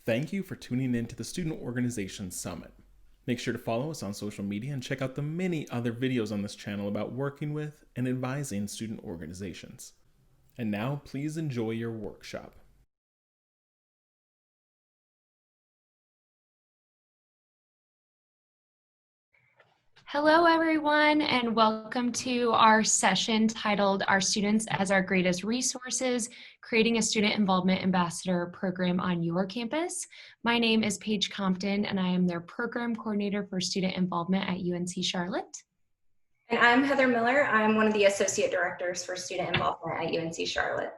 Thank you for tuning in to the Student Organization Summit. Make sure to follow us on social media and check out the many other videos on this channel about working with and advising student organizations. And now, please enjoy your workshop. Hello, everyone, and welcome to our session titled Our Students as Our Greatest Resources, Creating a Student Involvement Ambassador Program on Your Campus. My name is Paige Compton, and I am their Program Coordinator for Student Involvement at UNC Charlotte. And I'm Heather Miller. I'm one of the Associate Directors for Student Involvement at UNC Charlotte.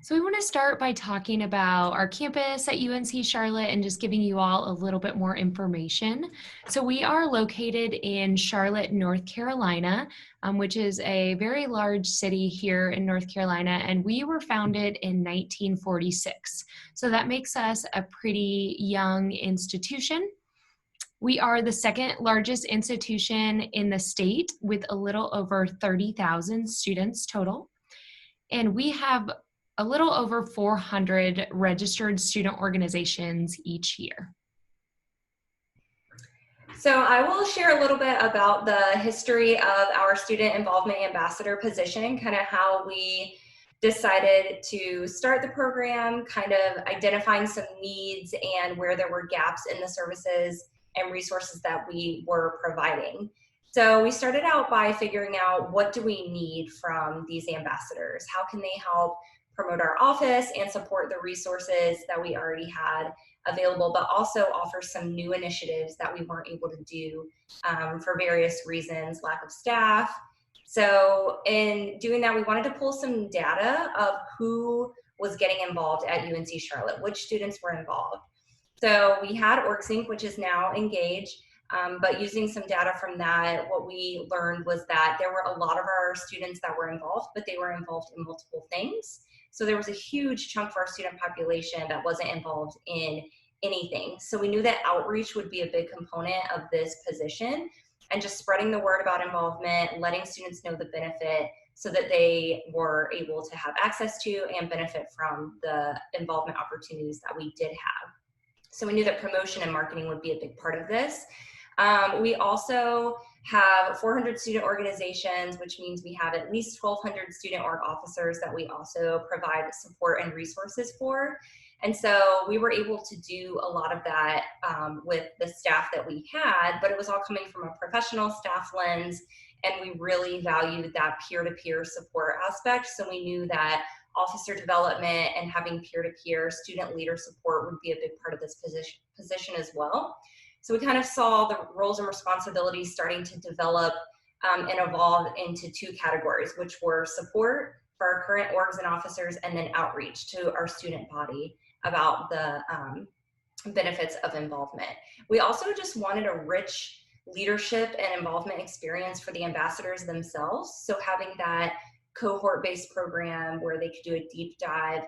So we want to start by talking about our campus at UNC Charlotte and just giving you all a little bit more information. So we are located in Charlotte, North Carolina, which is a very large city here in North Carolina, and we were founded in 1946. So that makes us a pretty young institution. We are the second largest institution in the state with a little over 30,000 students total. And we have a little over 400 registered student organizations each year. So I will share a little bit about the history of our Student Involvement Ambassador position, kind of how we decided to start the program, kind of identifying some needs and where there were gaps in the services and resources that we were providing. So we started out by figuring out, what do we need from these ambassadors? How can they help promote our office and support the resources that we already had available, but also offer some new initiatives that we weren't able to do for various reasons, lack of staff. So in doing that, we wanted to pull some data of who was getting involved at UNC Charlotte, which students were involved. So we had OrgSync, which is now Engage, but using some data from that, what we learned was that there were a lot of our students that were involved, but they were involved in multiple things. So there was a huge chunk of our student population that wasn't involved in anything. So we knew that outreach would be a big component of this position, and just spreading the word about involvement, letting students know the benefit so that they were able to have access to and benefit from the involvement opportunities that we did have. So we knew that promotion and marketing would be a big part of this. We also have 400 student organizations, which means we have at least 1,200 student org officers that we also provide support and resources for. And so we were able to do a lot of that with the staff that we had, but it was all coming from a professional staff lens, and we really valued that peer-to-peer support aspect. So we knew that officer development and having peer-to-peer student leader support would be a big part of this position as well. So we kind of saw the roles and responsibilities starting to develop and evolve into two categories, which were support for our current orgs and officers, and then outreach to our student body about the benefits of involvement. We also just wanted a rich leadership and involvement experience for the ambassadors themselves. So having that cohort-based program where they could do a deep dive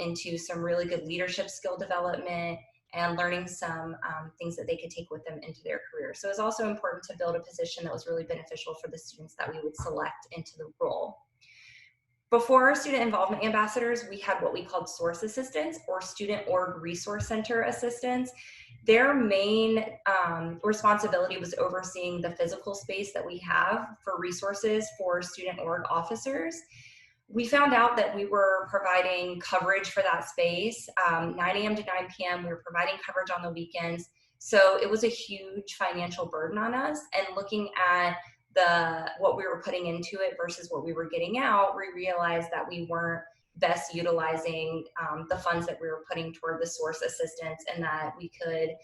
into some really good leadership skill development and learning some things that they could take with them into their career. So it was also important to build a position that was really beneficial for the students that we would select into the role. Before our student involvement ambassadors, we had what we called source assistants, or student org resource center assistants. Their main responsibility was overseeing the physical space that we have for resources for student org officers. We found out that we were providing coverage for that space, 9 a.m. to 9 p.m. We were providing coverage on the weekends. So it was a huge financial burden on us, and looking at what we were putting into it versus what we were getting out, we realized that we weren't best utilizing the funds that we were putting toward the source assistance, and that we could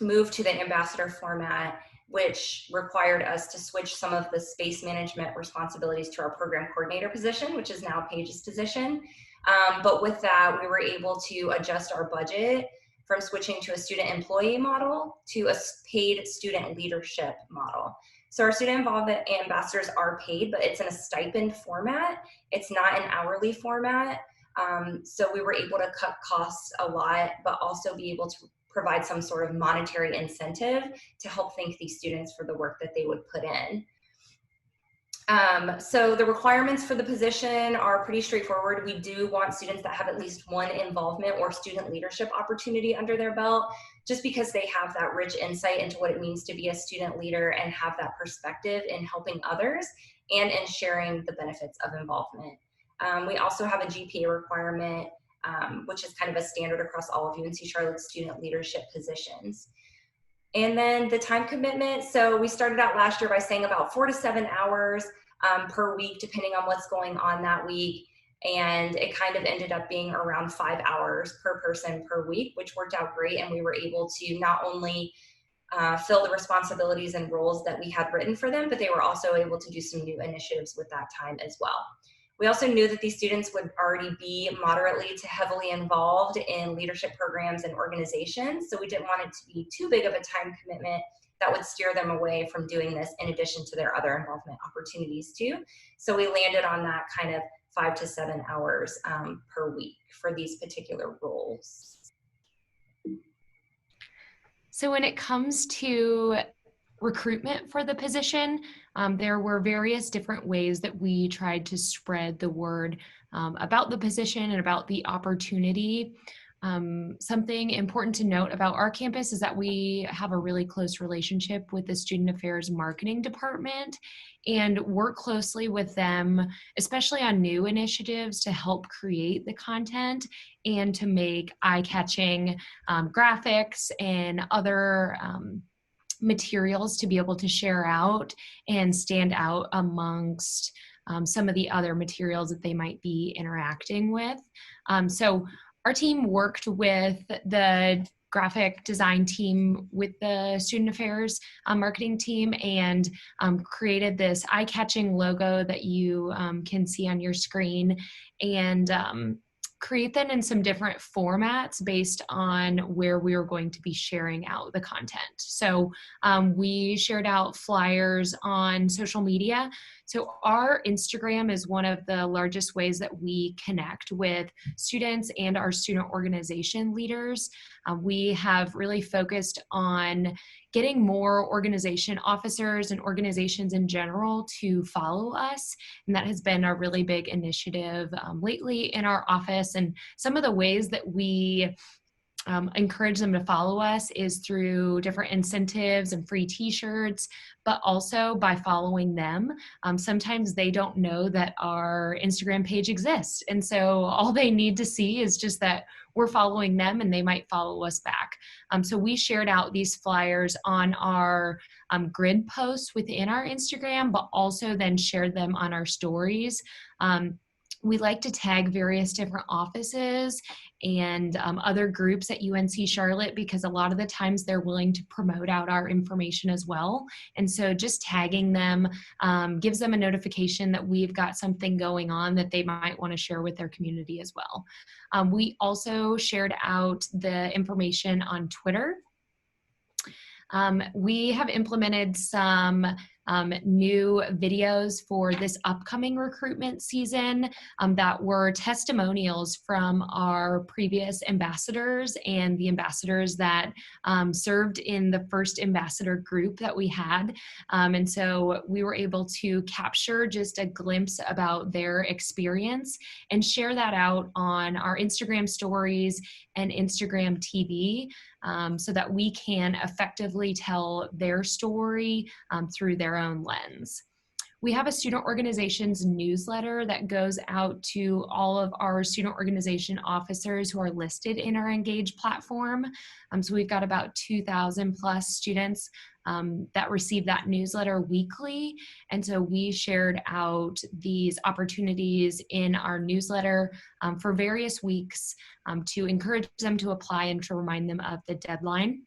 move to the ambassador format, which required us to switch some of the space management responsibilities to our program coordinator position, which is now Paige's position. But with that, we were able to adjust our budget from switching to a student employee model to a paid student leadership model. So our student involvement ambassadors are paid, but it's in a stipend format. It's not an hourly format. So we were able to cut costs a lot, but also be able to provide some sort of monetary incentive to help thank these students for the work that they would put in. So the requirements for the position are pretty straightforward. We do want students that have at least one involvement or student leadership opportunity under their belt, just because they have that rich insight into what it means to be a student leader and have that perspective in helping others and in sharing the benefits of involvement. We also have a GPA requirement, which is kind of a standard across all of UNC Charlotte's student leadership positions. And then the time commitment. So we started out last year by saying about 4 to 7 hours per week, depending on what's going on that week. And it kind of ended up being around 5 hours per person per week, which worked out great. And we were able to not only fill the responsibilities and roles that we had written for them, but they were also able to do some new initiatives with that time as well. We also knew that these students would already be moderately to heavily involved in leadership programs and organizations, so we didn't want it to be too big of a time commitment that would steer them away from doing this in addition to their other involvement opportunities too. So we landed on that kind of 5 to 7 hours per week for these particular roles. So when it comes to recruitment for the position, there were various different ways that we tried to spread the word about the position and about the opportunity. Something important to note about our campus is that we have a really close relationship with the Student Affairs Marketing Department and work closely with them, especially on new initiatives to help create the content and to make eye-catching graphics and other materials to be able to share out and stand out amongst some of the other materials that they might be interacting with. So our team worked with the graphic design team with the student affairs marketing team and created this eye-catching logo that you can see on your screen, and create that in some different formats based on where we were going to be sharing out the content. So we shared out flyers on social media. So our Instagram is one of the largest ways that we connect with students and our student organization leaders. We have really focused on getting more organization officers and organizations in general to follow us. And that has been a really big initiative lately in our office. And some of the ways that we encourage them to follow us is through different incentives and free t-shirts, but also by following them. Sometimes they don't know that our Instagram page exists. And so all they need to see is just that we're following them and they might follow us back. So we shared out these flyers on our grid posts within our Instagram, but also then shared them on our stories. We like to tag various different offices and other groups at UNC Charlotte because a lot of the times they're willing to promote out our information as well. And so just tagging them gives them a notification that we've got something going on that they might want to share with their community as well. We also shared out the information on Twitter. We have implemented some new videos for this upcoming recruitment season that were testimonials from our previous ambassadors and the ambassadors that served in the first ambassador group that we had. And so we were able to capture just a glimpse about their experience and share that out on our Instagram stories and Instagram TV. So that we can effectively tell their story through their own lens. We have a student organizations newsletter that goes out to all of our student organization officers who are listed in our Engage platform. So we've got about 2,000 plus students that receive that newsletter weekly. And so we shared out these opportunities in our newsletter for various weeks to encourage them to apply and to remind them of the deadline.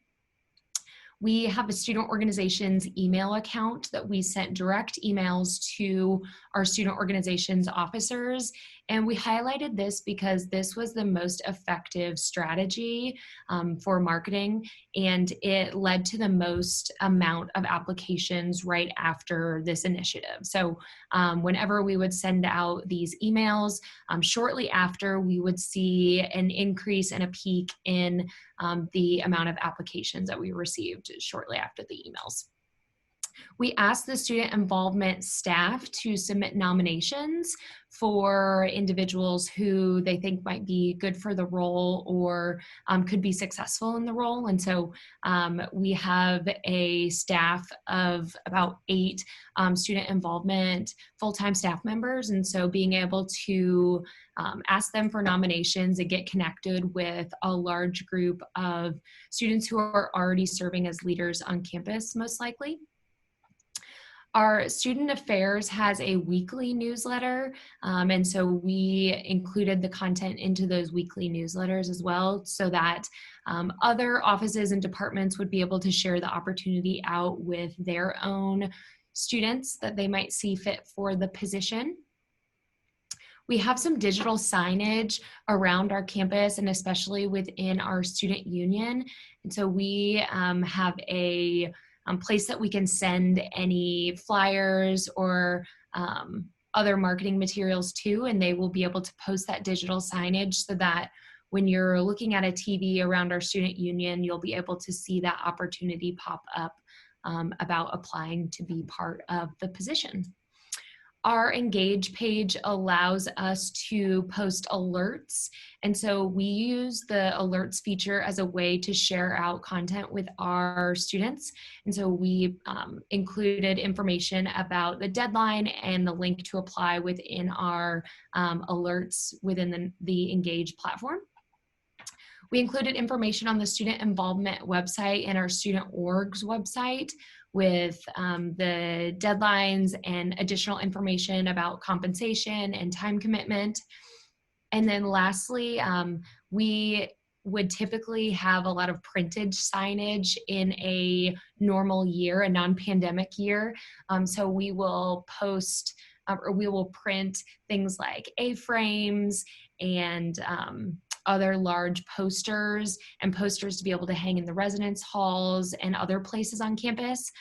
We have a student organizations email account that we sent direct emails to our student organizations officers. And we highlighted this because this was the most effective strategy for marketing, and it led to the most amount of applications right after this initiative. So whenever we would send out these emails, shortly after we would see an increase and a peak in the amount of applications that we received shortly after the emails. We asked the student involvement staff to submit nominations for individuals who they think might be good for the role or could be successful in the role. And so we have a staff of about 8 student involvement full-time staff members. And so being able to ask them for nominations and get connected with a large group of students who are already serving as leaders on campus, most likely. Our student affairs has a weekly newsletter, and so we included the content into those weekly newsletters as well, so that other offices and departments would be able to share the opportunity out with their own students that they might see fit for the position. We have some digital signage around our campus and especially within our student union. And so we have a place that we can send any flyers or other marketing materials to, and they will be able to post that digital signage so that when you're looking at a TV around our student union, you'll be able to see that opportunity pop up about applying to be part of the position. Our Engage page allows us to post alerts, and so we use the alerts feature as a way to share out content with our students. And so we included information about the deadline and the link to apply within our alerts within the Engage platform. We included information on the student involvement website and our student orgs website with the deadlines and additional information about compensation and time commitment. And then lastly, we would typically have a lot of printed signage in a normal year, a non-pandemic year. So we will post or we will print things like A-frames and other large posters and posters to be able to hang in the residence halls and other places on campus.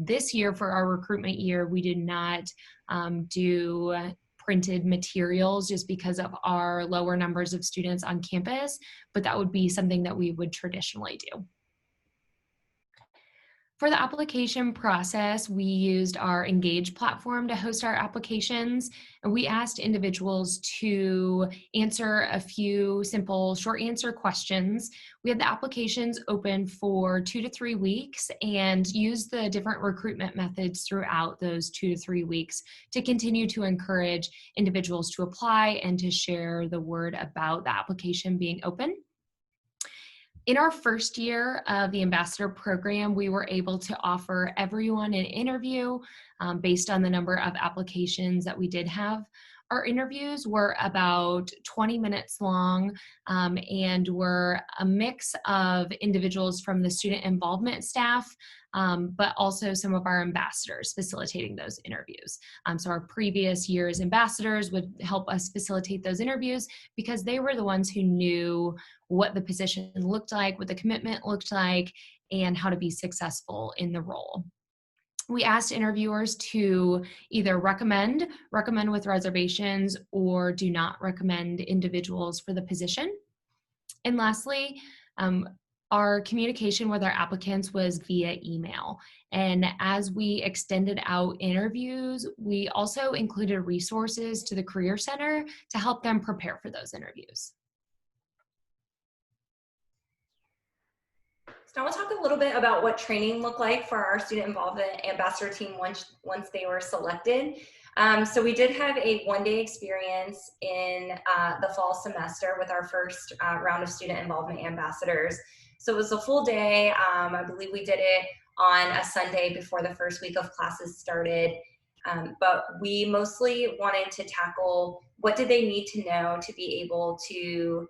This year for our recruitment year, we did not do printed materials just because of our lower numbers of students on campus, but that would be something that we would traditionally do. For the application process, we used our Engage platform to host our applications, and we asked individuals to answer a few simple short answer questions. We had the applications open for 2 to 3 weeks and used the different recruitment methods throughout those 2 to 3 weeks to continue to encourage individuals to apply and to share the word about the application being open. In our first year of the ambassador program, we were able to offer everyone an interview based on the number of applications that we did have. Our interviews were about 20 minutes long and were a mix of individuals from the student involvement staff, but also some of our ambassadors facilitating those interviews. So our previous year's ambassadors would help us facilitate those interviews because they were the ones who knew what the position looked like, what the commitment looked like, and how to be successful in the role. We asked interviewers to either recommend with reservations, or do not recommend individuals for the position. And lastly, our communication with our applicants was via email. And as we extended out interviews, we also included resources to the Career Center to help them prepare for those interviews. So now we'll talk a little bit about what training looked like for our student involvement ambassador team once they were selected. So we did have a one-day experience in the fall semester with our first round of student involvement ambassadors. So it was a full day. I believe we did it on a Sunday before the first week of classes started. But we mostly wanted to tackle what did they need to know to be able to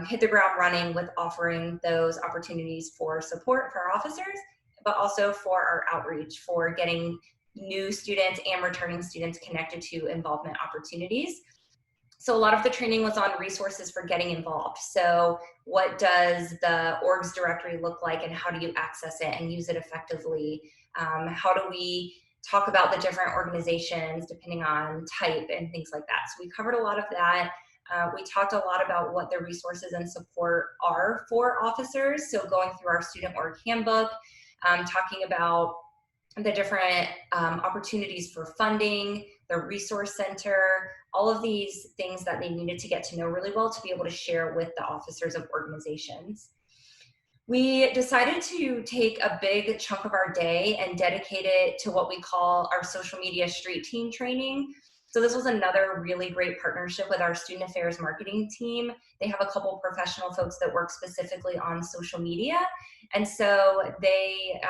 hit the ground running with offering those opportunities for support for our officers, but also for our outreach, for getting new students and returning students connected to involvement opportunities. So a lot of the training was on resources for getting involved. So what does the orgs directory look like and how do you access it and use it effectively? How do we talk about the different organizations depending on type and things like that? So we covered a lot of that. We talked a lot about what the resources and support are for officers. So going through our student org handbook, talking about the different opportunities for funding, the resource center, all of these things that they needed to get to know really well to be able to share with the officers of organizations. We decided to take a big chunk of our day and dedicate it to what we call our social media street team training. So this was another really great partnership with our student affairs marketing team. They have a couple professional folks that work specifically on social media. And so they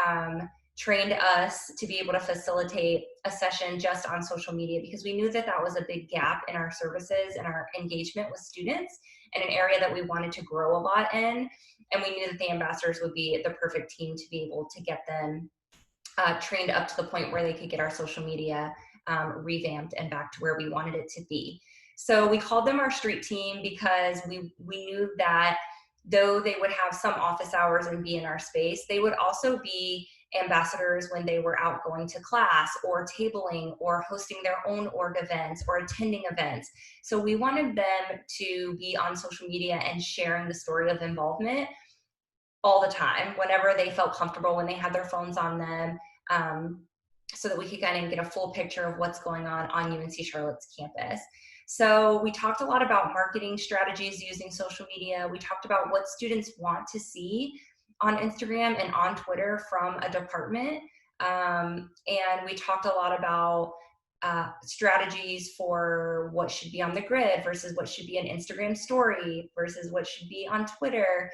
trained us to be able to facilitate a session just on social media, because we knew that that was a big gap in our services and our engagement with students, and an area that we wanted to grow a lot in. And we knew that the ambassadors would be the perfect team to be able to get them trained up to the point where they could get our social media revamped and back to where we wanted it to be. So we called them our street team because we knew that though they would have some office hours and be in our space, they would also be ambassadors when they were out going to class or tabling or hosting their own org events or attending events. So we wanted them to be on social media and sharing the story of involvement all the time, whenever they felt comfortable, when they had their phones on them, so that we could kind of get a full picture of what's going on UNC Charlotte's campus. So we talked a lot about marketing strategies using social media. We talked about what students want to see on Instagram and on Twitter from a department. And we talked a lot about strategies for what should be on the grid versus what should be an Instagram story versus what should be on Twitter,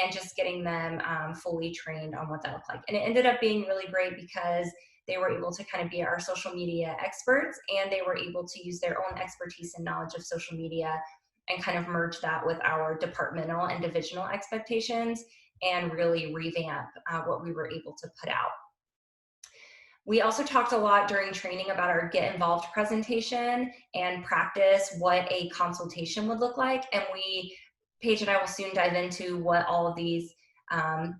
and just getting them fully trained on what that looked like. And it ended up being really great because they were able to kind of be our social media experts, and they were able to use their own expertise and knowledge of social media and kind of merge that with our departmental and divisional expectations and really revamp what we were able to put out. We also talked a lot during training about our Get Involved presentation and practice what a consultation would look like. And Paige and I will soon dive into what all of these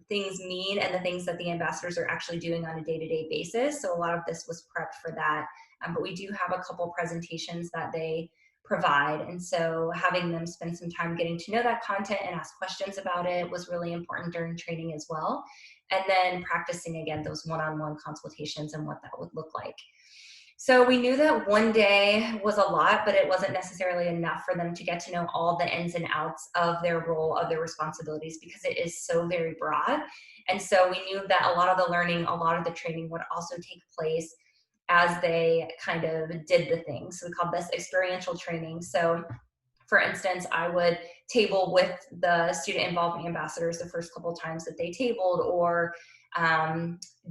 things mean and the things that the ambassadors are actually doing on a day-to-day basis. So a lot of this was prepped for that. But we do have a couple presentations that they provide. And so having them spend some time getting to know that content and ask questions about it was really important during training as well. And then practicing again those one-on-one consultations and what that would look like. So we knew that one day was a lot, but it wasn't necessarily enough for them to get to know all the ins and outs of their role, of their responsibilities, because it is so very broad. And so we knew that a lot of the learning, a lot of the training would also take place as they kind of did the things. So we called this experiential training. So for instance, I would table with the student involvement ambassadors the first couple of times that they tabled, or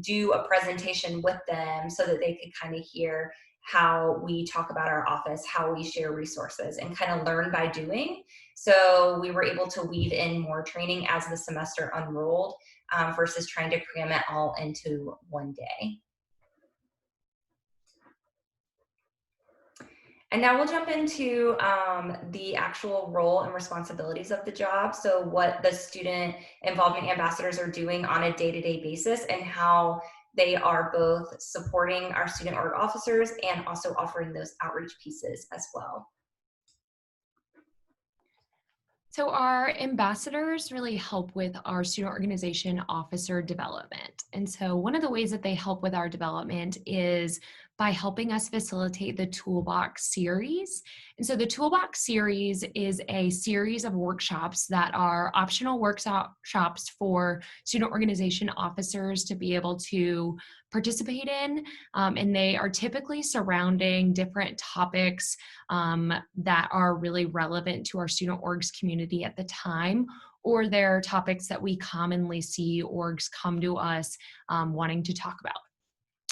do a presentation with them so that they could kind of hear how we talk about our office, how we share resources, and kind of learn by doing. So we were able to weave in more training as the semester unrolled versus trying to cram it all into one day. And now we'll jump into the actual role and responsibilities of the job. So what the student involvement ambassadors are doing on a day-to-day basis, and how they are both supporting our student org officers and also offering those outreach pieces as well. So our ambassadors really help with our student organization officer development. And so one of the ways that they help with our development is by helping us facilitate the Toolbox series. And so the Toolbox series is a series of workshops that are optional workshops for student organization officers to be able to participate in. And they are typically surrounding different topics that are really relevant to our student orgs community at the time, or they're topics that we commonly see orgs come to us wanting to talk about.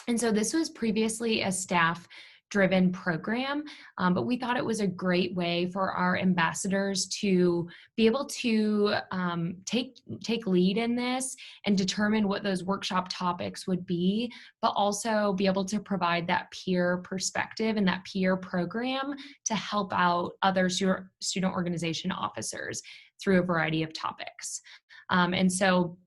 And so this was previously a staff-driven program, but we thought it was a great way for our ambassadors to be able to take lead in this and determine what those workshop topics would be, but also be able to provide that peer perspective and that peer program to help out other student organization officers through a variety of topics. And so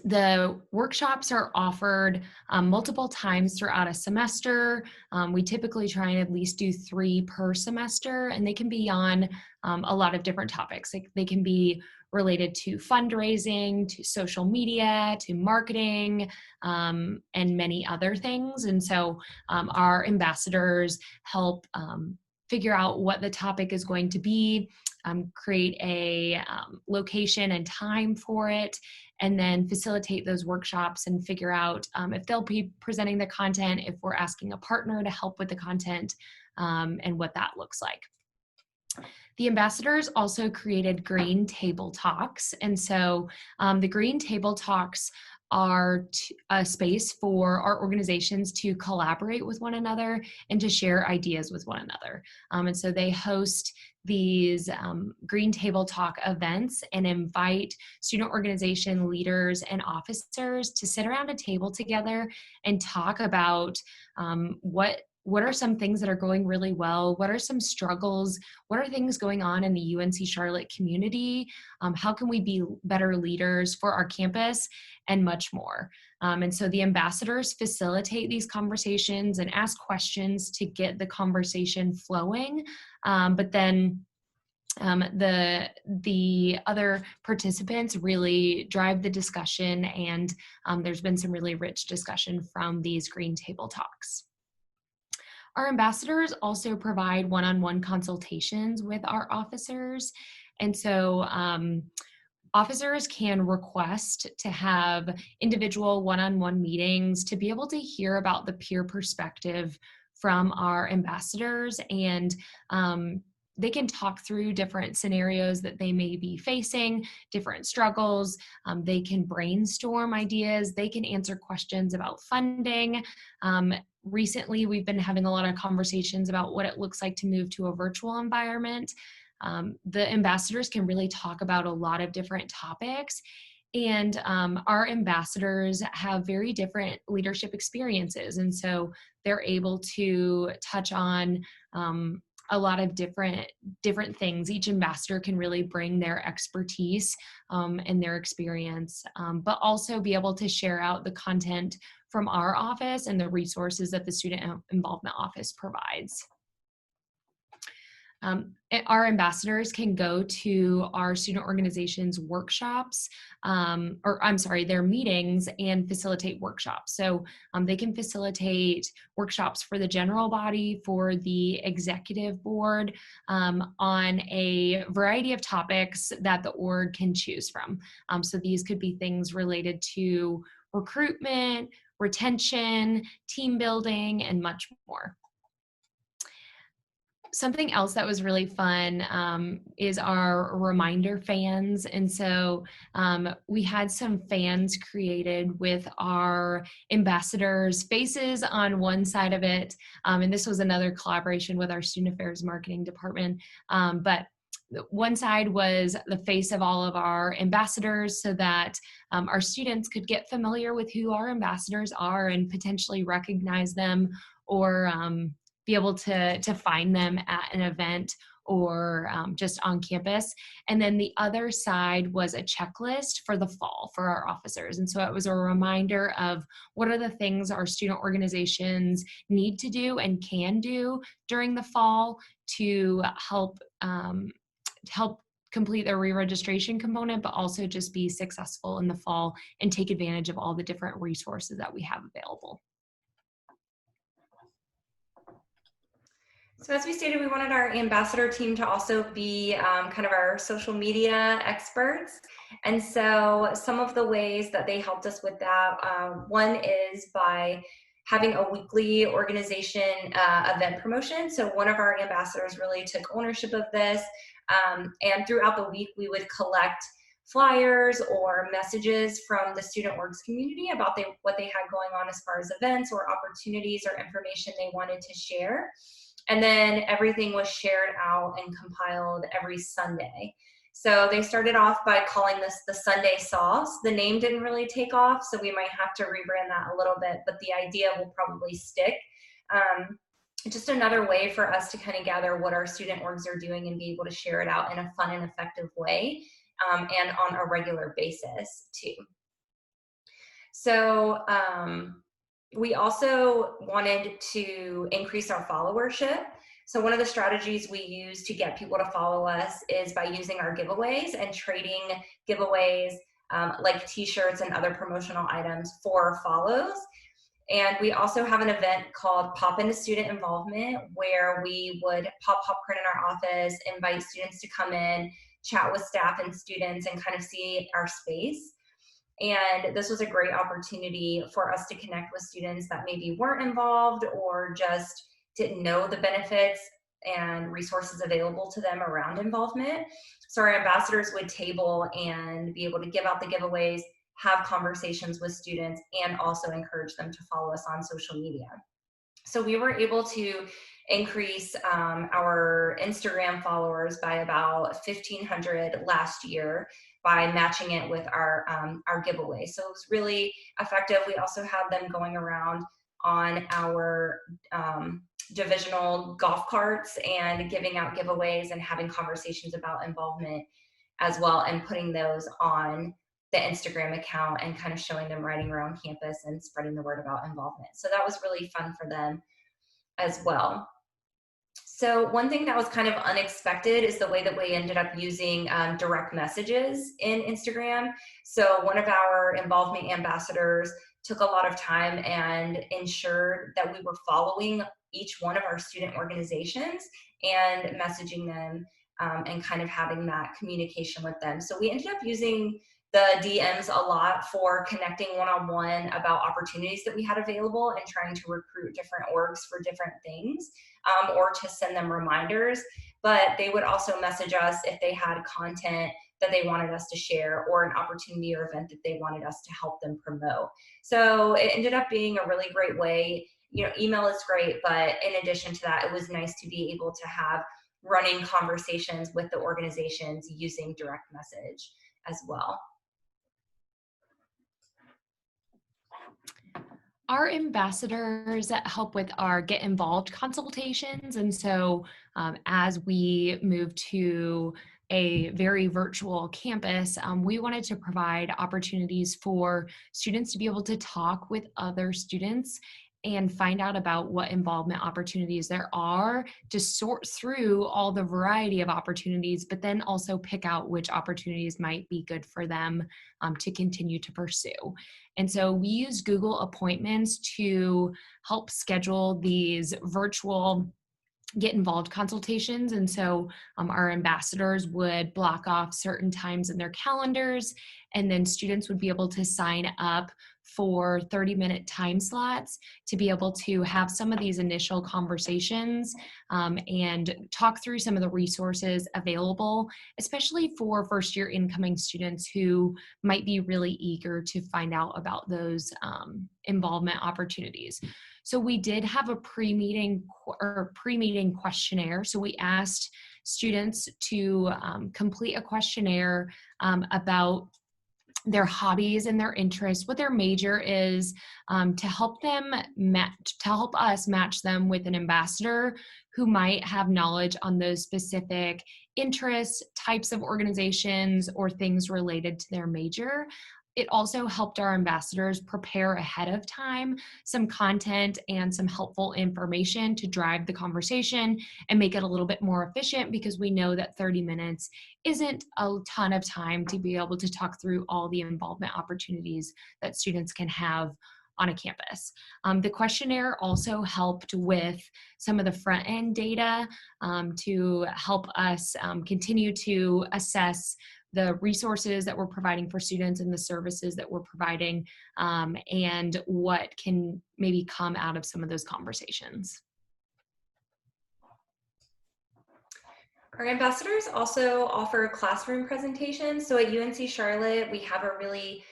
The workshops are offered multiple times throughout a semester. We typically try and at least do 3 per semester, and they can be on a lot of different topics. They can be related to fundraising, to social media, to marketing, and many other things. And so our ambassadors help figure out what the topic is going to be, create a location and time for it, and then facilitate those workshops and figure out if they'll be presenting the content, if we're asking a partner to help with the content, and what that looks like. The ambassadors also created Green Table Talks. And so the Green Table Talks are a space for our organizations to collaborate with one another and to share ideas with one another. And so they host these Green Table Talk events and invite student organization leaders and officers to sit around a table together and talk about what are some things that are going really well? What are some struggles? What are things going on in the UNC Charlotte community? How can we be better leaders for our campus? And much more. And so the ambassadors facilitate these conversations and ask questions to get the conversation flowing. But then the other participants really drive the discussion, and there's been some really rich discussion from these Green Table Talks. Our ambassadors also provide one-on-one consultations with our officers. And so officers can request to have individual one-on-one meetings to be able to hear about the peer perspective from our ambassadors, and they can talk through different scenarios that they may be facing, different struggles. They can brainstorm ideas. They can answer questions about funding. Recently, we've been having a lot of conversations about what it looks like to move to a virtual environment. The ambassadors can really talk about a lot of different topics, and our ambassadors have very different leadership experiences, and so they're able to touch on a lot of different things. Each ambassador can really bring their expertise and their experience, but also be able to share out the content from our office and the resources that the Student Involvement Office provides. Our ambassadors can go to our student organizations workshops, their meetings, and facilitate workshops. So they can facilitate workshops for the general body, for the executive board, on a variety of topics that the org can choose from. So these could be things related to recruitment, retention, team building, and much more. Something else that was really fun is our reminder fans. And so we had some fans created with our ambassadors' faces on one side of it. And this was another collaboration with our Student Affairs Marketing Department. But one side was the face of all of our ambassadors, so that our students could get familiar with who our ambassadors are and potentially recognize them, or be able to find them at an event or just on campus. And then the other side was a checklist for the fall for our officers. And so it was a reminder of what are the things our student organizations need to do and can do during the fall to help complete their re-registration component, but also just be successful in the fall and take advantage of all the different resources that we have available. So as we stated, we wanted our ambassador team to also be kind of our social media experts. And so some of the ways that they helped us with that, one is by having a weekly organization event promotion. So one of our ambassadors really took ownership of this. And throughout the week, we would collect flyers or messages from the student orgs community about what they had going on as far as events or opportunities or information they wanted to share. And then everything was shared out and compiled every Sunday. So they started off by calling this the Sunday Sauce. The name didn't really take off, so we might have to rebrand that a little bit, but the idea will probably stick. Just another way for us to kind of gather what our student orgs are doing and be able to share it out in a fun and effective way, and on a regular basis too. So we also wanted to increase our followership. So one of the strategies we use to get people to follow us is by using our giveaways and trading giveaways like t-shirts and other promotional items for follows. And we also have an event called Pop into Student Involvement, where we would pop popcorn in our office, invite students to come in, chat with staff and students, and kind of see our space. And this was a great opportunity for us to connect with students that maybe weren't involved or just didn't know the benefits and resources available to them around involvement. So our ambassadors would table and be able to give out the giveaways, have conversations with students, and also encourage them to follow us on social media. So we were able to increase our Instagram followers by about 1,500 last year by matching it with our giveaway. So it was really effective. We also had them going around on our divisional golf carts and giving out giveaways and having conversations about involvement as well, and putting those on the Instagram account and kind of showing them riding around campus and spreading the word about involvement. So that was really fun for them as well. So one thing that was kind of unexpected is the way that we ended up using direct messages in Instagram. So one of our involvement ambassadors took a lot of time and ensured that we were following each one of our student organizations and messaging them and kind of having that communication with them. So we ended up using the DMs a lot for connecting one-on-one about opportunities that we had available and trying to recruit different orgs for different things, or to send them reminders. But they would also message us if they had content that they wanted us to share or an opportunity or event that they wanted us to help them promote. So it ended up being a really great way. You know, email is great, but in addition to that, it was nice to be able to have running conversations with the organizations using direct message as well. Our ambassadors help with our Get Involved consultations. And so as we move to a very virtual campus, we wanted to provide opportunities for students to be able to talk with other students and find out about what involvement opportunities there are, to sort through all the variety of opportunities, but then also pick out which opportunities might be good for them to continue to pursue. And so we use Google Appointments to help schedule these virtual Get Involved consultations. And so our ambassadors would block off certain times in their calendars, and then students would be able to sign up for 30-minute time slots to be able to have some of these initial conversations and talk through some of the resources available, especially for first-year incoming students who might be really eager to find out about those involvement opportunities. So we did have a pre-meeting questionnaire. So we asked students to complete a questionnaire about their hobbies and their interests, what their major is, to help us match them with an ambassador who might have knowledge on those specific interests, types of organizations, or things related to their major. It also helped our ambassadors prepare ahead of time some content and some helpful information to drive the conversation and make it a little bit more efficient, because we know that 30 minutes isn't a ton of time to be able to talk through all the involvement opportunities that students can have on a campus. The questionnaire also helped with some of the front end data to help us continue to assess the resources that we're providing for students and the services that we're providing, and what can maybe come out of some of those conversations. Our ambassadors also offer classroom presentations. So at UNC Charlotte, we have a really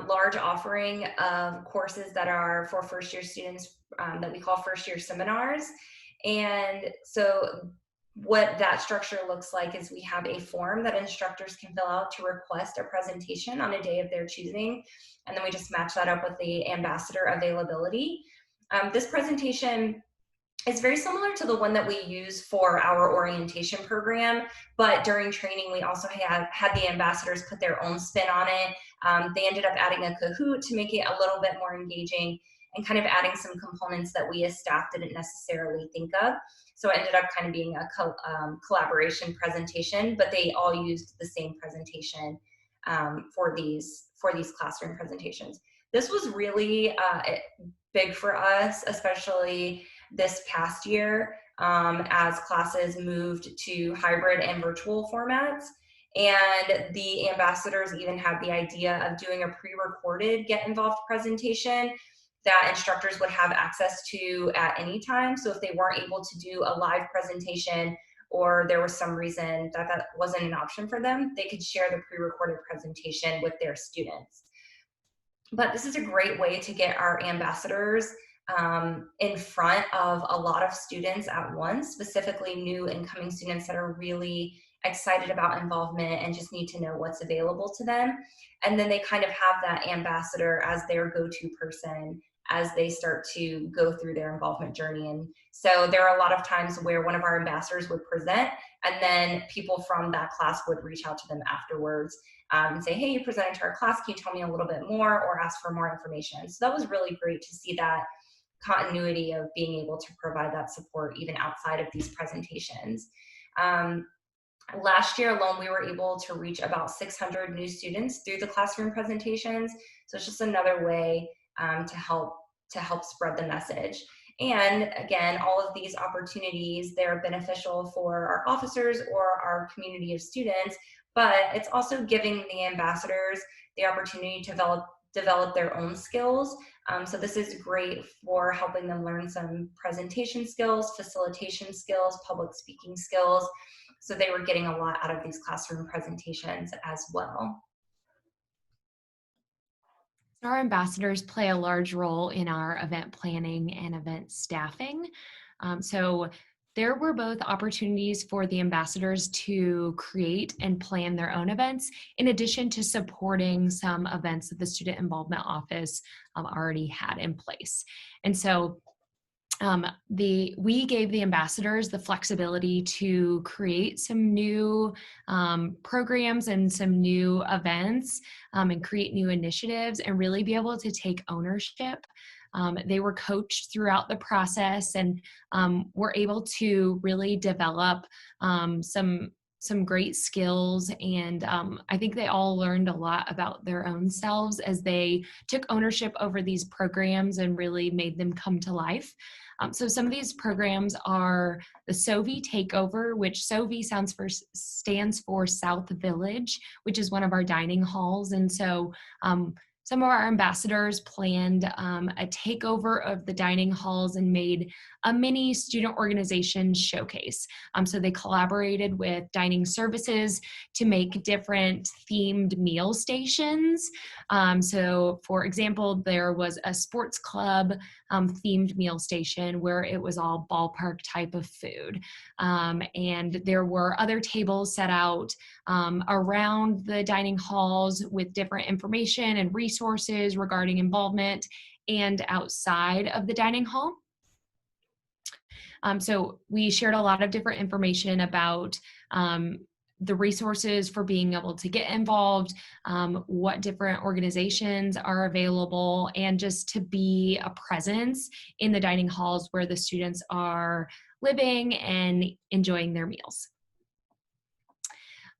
large offering of courses that are for first-year students that we call first-year seminars. And so what that structure looks like is we have a form that instructors can fill out to request a presentation on a day of their choosing, and then we just match that up with the ambassador availability. This presentation It's very similar to the one that we use for our orientation program, but during training, we also had the ambassadors put their own spin on it. They ended up adding a Kahoot to make it a little bit more engaging and kind of adding some components that we as staff didn't necessarily think of. So it ended up kind of being a collaboration presentation, but they all used the same presentation for these classroom presentations. This was really big for us, especially this past year, as classes moved to hybrid and virtual formats. And the ambassadors even had the idea of doing a pre-recorded Get Involved presentation that instructors would have access to at any time. So if they weren't able to do a live presentation, or there was some reason that that wasn't an option for them, they could share the pre-recorded presentation with their students. But this is a great way to get our ambassadors in front of a lot of students at once, specifically new incoming students that are really excited about involvement and just need to know what's available to them. And then they kind of have that ambassador as their go-to person as they start to go through their involvement journey. And so there are a lot of times where one of our ambassadors would present, and then people from that class would reach out to them afterwards and say, hey, you presented to our class, can you tell me a little bit more, or ask for more information. So that was really great to see that continuity of being able to provide that support even outside of these presentations. Last year alone, we were able to reach about 600 new students through the classroom presentations. So it's just another way to help spread the message. And again, all of these opportunities, they're beneficial for our officers or our community of students, but it's also giving the ambassadors the opportunity to develop their own skills. So this is great for helping them learn some presentation skills, facilitation skills, public speaking skills. So they were getting a lot out of these classroom presentations as well. Our ambassadors play a large role in our event planning and event staffing. So there were both opportunities for the ambassadors to create and plan their own events, in addition to supporting some events that the Student Involvement Office already had in place. And so we gave the ambassadors the flexibility to create some new programs and some new events and create new initiatives and really be able to take ownership. They were coached throughout the process and were able to really develop some great skills. And I think they all learned a lot about their own selves as they took ownership over these programs and really made them come to life. So some of these programs are the SOVI Takeover, which SOVI stands for South Village, which is one of our dining halls. And so some of our ambassadors planned a takeover of the dining halls and made a mini student organization showcase. So they collaborated with dining services to make different themed meal stations. So for example, there was a sports club themed meal station where it was all ballpark type of food. And there were other tables set out around the dining halls with different information and resources regarding involvement and outside of the dining hall. So we shared a lot of different information about the resources for being able to get involved, what different organizations are available, and just to be a presence in the dining halls where the students are living and enjoying their meals.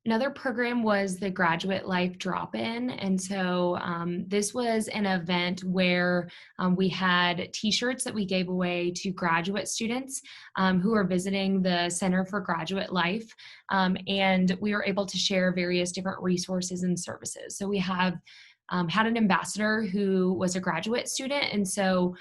Another program was the Graduate Life Drop-In. And so this was an event where we had t-shirts that we gave away to graduate students who are visiting the Center for Graduate Life. And we were able to share various different resources and services. So we have had an ambassador who was a graduate student. And so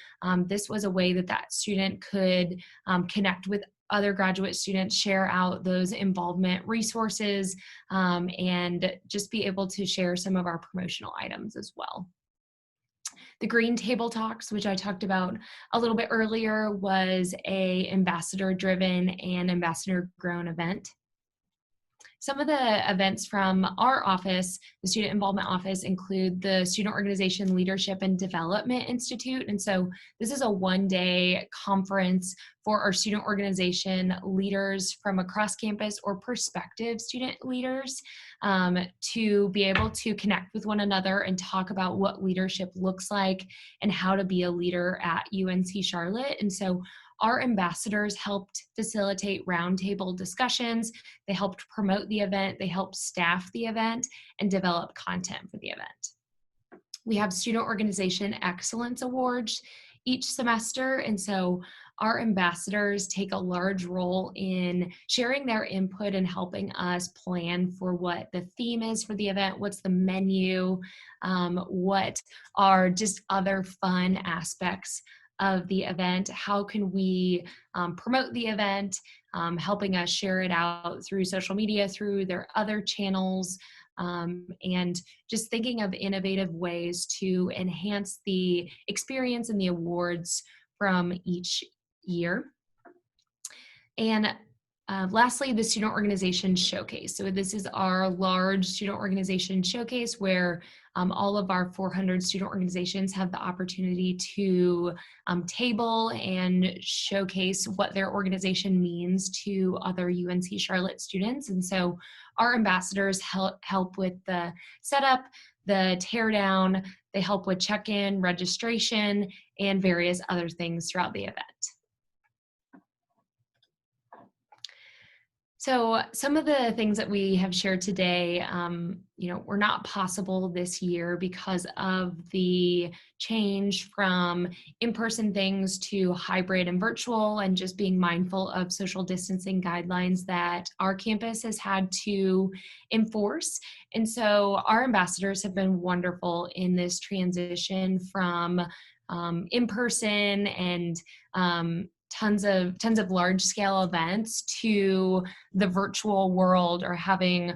this was a way that that student could connect with other graduate students, share out those involvement resources, and just be able to share some of our promotional items as well. The Green Table Talks, which I talked about a little bit earlier, was a ambassador-driven and ambassador-grown event. some of the events from our office, the Student Involvement Office, include the Student Organization Leadership and Development Institute. And so this is a one-day conference for our student organization leaders from across campus or prospective student leaders to be able to connect with one another and talk about what leadership looks like and how to be a leader at UNC Charlotte. And so our ambassadors helped facilitate roundtable discussions. They helped promote the event. They helped staff the event and develop content for the event. We have Student Organization Excellence Awards each semester, and so our ambassadors take a large role in sharing their input and helping us plan for what the theme is for the event, what's the menu, what are just other fun aspects of the event, how can we promote the event, helping us share it out through social media, through their other channels, and just thinking of innovative ways to enhance the experience and the awards from each year. And lastly, the Student Organization Showcase. So this is our large student organization showcase where all of our 400 student organizations have the opportunity to table and showcase what their organization means to other UNC Charlotte students. And so our ambassadors help with the setup, the teardown, they help with check-in, registration, and various other things throughout the event. So some of the things that we have shared today, were not possible this year because of the change from in-person things to hybrid and virtual, and just being mindful of social distancing guidelines that our campus has had to enforce. And so our ambassadors have been wonderful in this transition from in-person and tons of large scale events to the virtual world, or having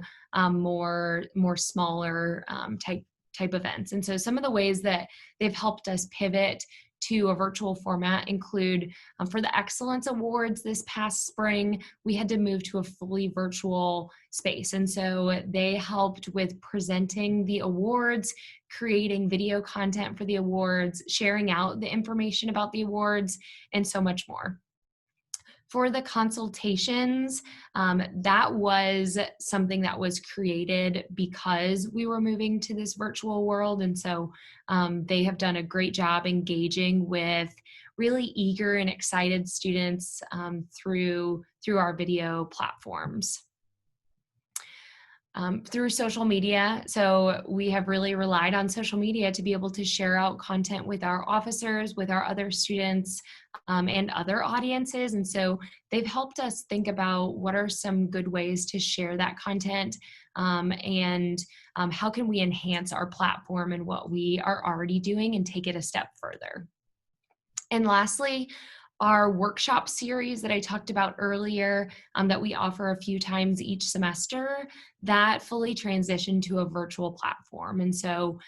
more smaller type events. And so some of the ways that they've helped us pivot to a virtual format include for the Excellence Awards this past spring, we had to move to a fully virtual space. And so they helped with presenting the awards, creating video content for the awards, sharing out the information about the awards, and so much more. For the consultations, that was something that was created because we were moving to this virtual world. And so they have done a great job engaging with really eager and excited students through our video platforms. Through social media. So we have really relied on social media to be able to share out content with our officers, with our other students, and other audiences. And so they've helped us think about what are some good ways to share that content, and how can we enhance our platform and what we are already doing and take it a step further. And lastly, our workshop series that I talked about earlier, that we offer a few times each semester, that fully transitioned to a virtual platform. And so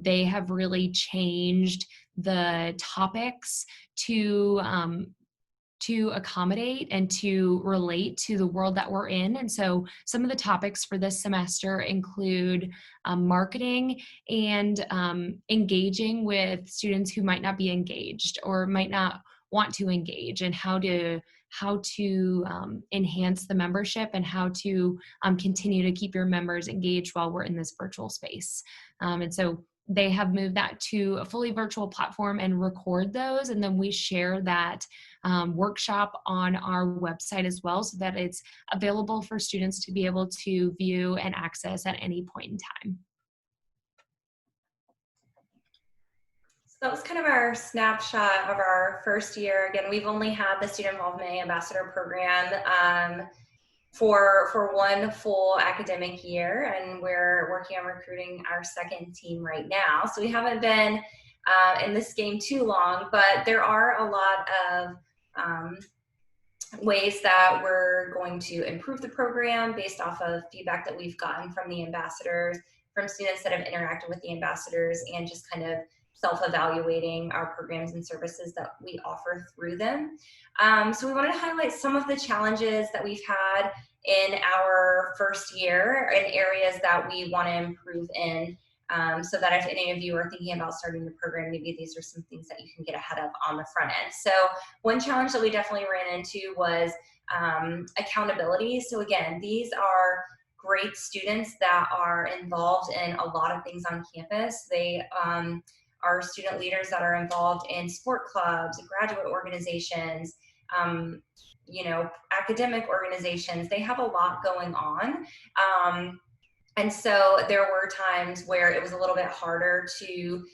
they have really changed the topics to accommodate and to relate to the world that we're in. And so some of the topics for this semester include marketing and engaging with students who might not be engaged or might not want to engage, and how to enhance the membership and how to continue to keep your members engaged while we're in this virtual space. And so they have moved that to a fully virtual platform and record those, and then we share that workshop on our website as well, so that it's available for students to be able to view and access at any point in time. That was kind of our snapshot of our first year. Again, we've only had the Student Involvement Ambassador Program for one full academic year, and we're working on recruiting our second team right now. So we haven't been in this game too long, but there are a lot of ways that we're going to improve the program based off of feedback that we've gotten from the ambassadors, from students that have interacted with the ambassadors, and just kind of self-evaluating our programs and services that we offer through them. So we wanted to highlight some of the challenges that we've had in our first year in areas that we want to improve in. So that if any of you are thinking about starting the program, maybe these are some things that you can get ahead of on the front end. So one challenge that we definitely ran into was accountability. So again, these are great students that are involved in a lot of things on campus. They are student leaders that are involved in sport clubs, graduate organizations, academic organizations. They have a lot going on. And so there were times where it was a little bit harder to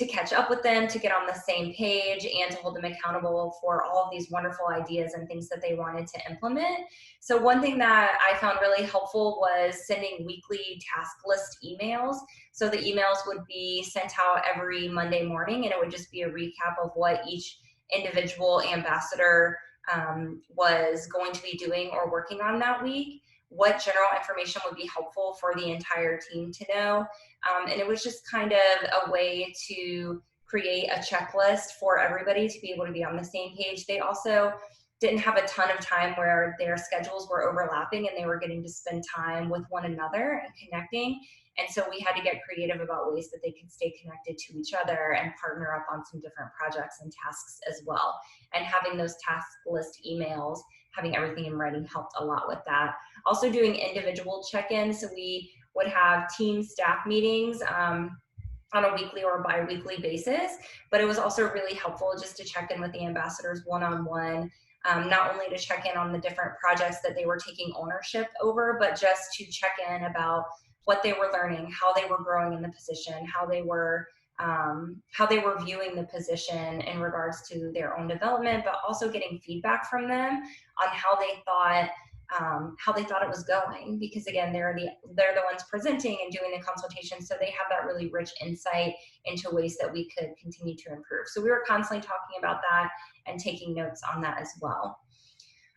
catch up with them, to get on the same page, and to hold them accountable for all of these wonderful ideas and things that they wanted to implement. So one thing that I found really helpful was sending weekly task list emails. So the emails would be sent out every Monday morning, and it would just be a recap of what each individual ambassador was going to be doing or working on that week, what general information would be helpful for the entire team to know. And it was just kind of a way to create a checklist for everybody to be able to be on the same page. They also didn't have a ton of time where their schedules were overlapping and they were getting to spend time with one another and connecting. And so we had to get creative about ways that they could stay connected to each other and partner up on some different projects and tasks as well. And having those task list emails, having everything in writing helped a lot with that. Also doing individual check-ins. So we would have team staff meetings on a weekly or bi-weekly basis, but it was also really helpful just to check in with the ambassadors one-on-one, not only to check in on the different projects that they were taking ownership over, but just to check in about what they were learning, how they were growing in the position, how they were viewing the position in regards to their own development, but also getting feedback from them on how they thought it was going, because again, they're the ones presenting and doing the consultation, so they have that really rich insight into ways that we could continue to improve. So we were constantly talking about that and taking notes on that as well.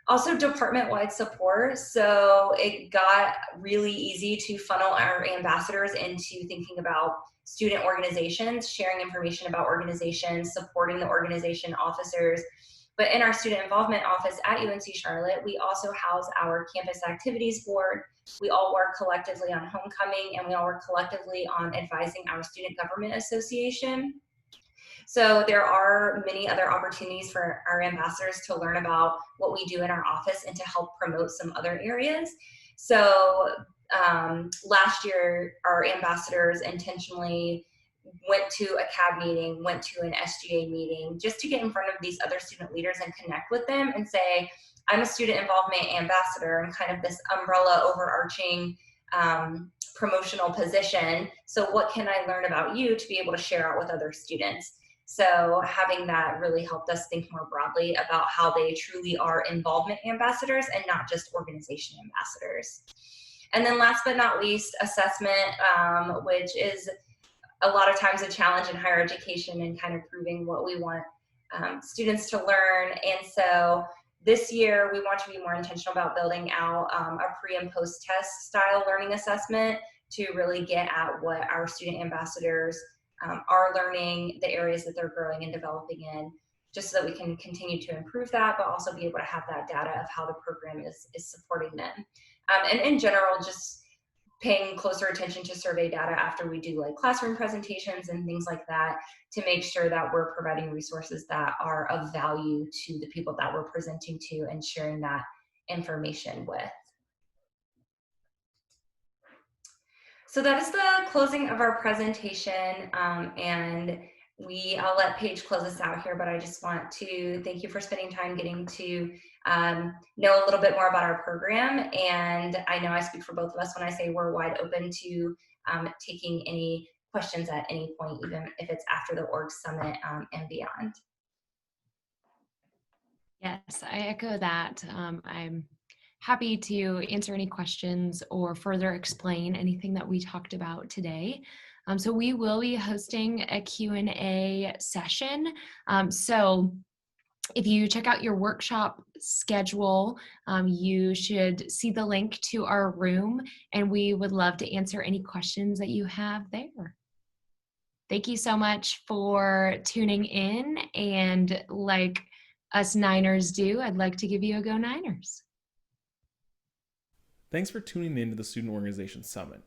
Also department-wide support. So it got really easy to funnel our ambassadors into thinking about student organizations, sharing information about organizations, supporting the organization officers. But in our student involvement office at UNC Charlotte, we also house our campus activities board. We all work collectively on homecoming, and we all work collectively on advising our student government association. So there are many other opportunities for our ambassadors to learn about what we do in our office and to help promote some other areas. So last year, our ambassadors intentionally went to a CAB meeting, went to an SGA meeting, just to get in front of these other student leaders and connect with them and say, I'm a student involvement ambassador, and kind of this umbrella overarching promotional position. So what can I learn about you to be able to share out with other students? So having that really helped us think more broadly about how they truly are involvement ambassadors and not just organization ambassadors. And then last but not least, assessment, which is a lot of times a challenge in higher education and kind of proving what we want students to learn. And so this year, we want to be more intentional about building out a pre and post test style learning assessment to really get at what our student ambassadors are learning, the areas that they're growing and developing in, just so that we can continue to improve that, but also be able to have that data of how the program is supporting them. And in general, just paying closer attention to survey data after we do like classroom presentations and things like that, to make sure that we're providing resources that are of value to the people that we're presenting to and sharing that information with. So that is the closing of our presentation, and I'll let Paige close us out here, but I just want to thank you for spending time getting to know a little bit more about our program. And I know I speak for both of us when I say we're wide open to taking any questions at any point, even if it's after the org summit and beyond. Yes, I echo that. I'm happy to answer any questions or further explain anything that we talked about today. So we will be hosting a Q&A session. So if you check out your workshop schedule, you should see the link to our room, and we would love to answer any questions that you have there. Thank you so much for tuning in, and like us Niners do, I'd like to give you a Go Niners. Thanks for tuning in to the Student Organization Summit.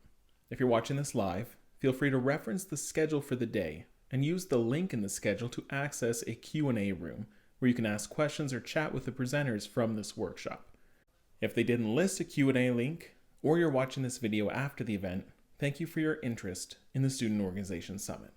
If you're watching this live, feel free to reference the schedule for the day and use the link in the schedule to access a Q&A room where you can ask questions or chat with the presenters from this workshop. If they didn't list a Q&A link, or you're watching this video after the event, thank you for your interest in the Student Organization Summit.